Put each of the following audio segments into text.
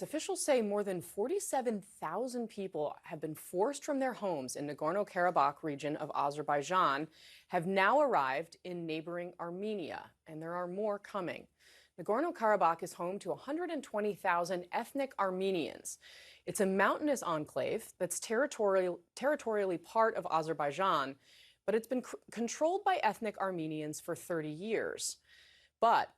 Officials say more than 47,000 people have been forced from their homes in Nagorno-Karabakh region of Azerbaijan, have now arrived in neighboring Armenia, and there are more coming. Nagorno-Karabakh is home to 120,000 ethnic Armenians. It's a mountainous enclave that's territorially part of Azerbaijan, but it's been controlled by ethnic Armenians for 30 years. But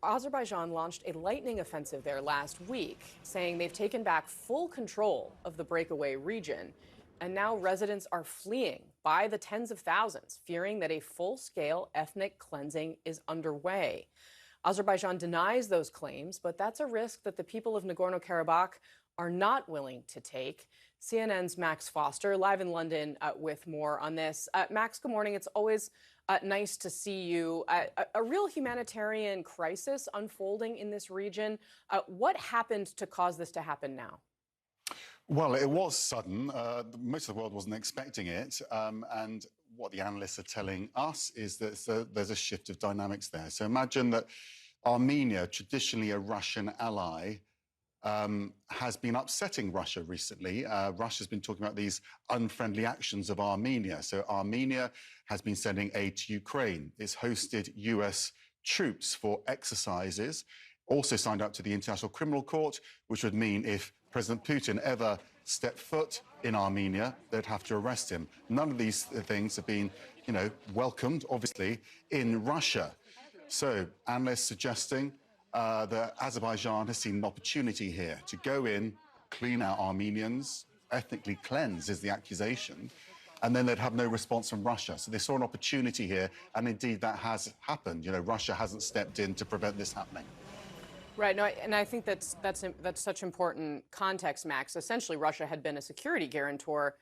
Azerbaijan launched a lightning offensive there last week, saying they've taken back full control of the breakaway region. And now residents are fleeing by the tens of thousands, fearing that a full-scale ethnic cleansing is underway. Azerbaijan denies those claims, but that's a risk that the people of Nagorno-Karabakh are not willing to take. CNN's Max Foster, live in London with more on this. Max, good morning. It's always nice to see you. A real humanitarian crisis unfolding in this region. What happened to cause this to happen now? Well, it was sudden. Most of the world wasn't expecting it. And what the analysts are telling us is that there's a shift of dynamics there. So imagine that Armenia, traditionally a Russian ally, has been upsetting Russia recently. Russia's been talking about these unfriendly actions of Armenia. So Armenia has been sending aid to Ukraine. It's hosted US troops for exercises, also signed up to the International Criminal Court, which would mean if President Putin ever stepped foot in Armenia, they'd have to arrest him. None of these things have been, welcomed, obviously, in Russia. So analysts suggesting that Azerbaijan has seen an opportunity here to go in, clean out Armenians, ethnically cleanse is the accusation, and then they'd have no response from Russia. So they saw an opportunity here, and indeed that has happened. Russia hasn't stepped in to prevent this happening. Right. No, and I think that's such important context, Max. Essentially, Russia had been a security guarantor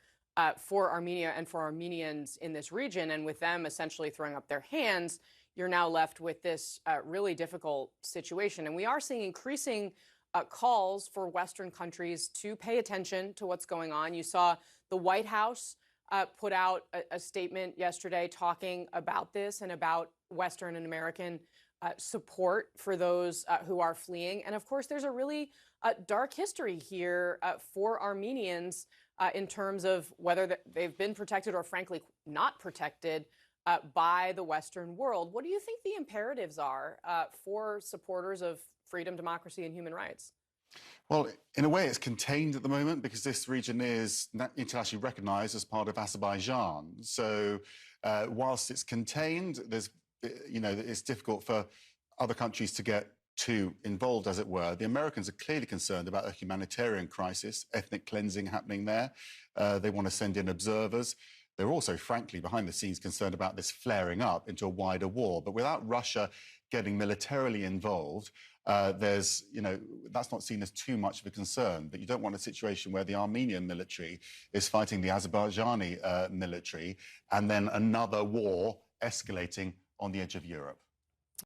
for Armenia and for Armenians in this region, and with them essentially throwing up their hands, you're now left with this really difficult situation. And we are seeing increasing calls for Western countries to pay attention to what's going on. You saw the White House put out a statement yesterday talking about this and about Western and American support for those who are fleeing. And of course, there's a really dark history here for Armenians in terms of whether they've been protected or frankly not protected by the Western world. What do you think the imperatives are for supporters of freedom, democracy, and human rights? Well, in a way, it's contained at the moment because this region is internationally recognized as part of Azerbaijan. So whilst it's contained, it's difficult for other countries to get too involved, as it were. The Americans are clearly concerned about a humanitarian crisis, ethnic cleansing happening there. They want to send in observers. They're also, frankly, behind the scenes concerned about this flaring up into a wider war. But without Russia getting militarily involved, that's not seen as too much of a concern. But you don't want a situation where the Armenian military is fighting the Azerbaijani military and then another war escalating on the edge of Europe.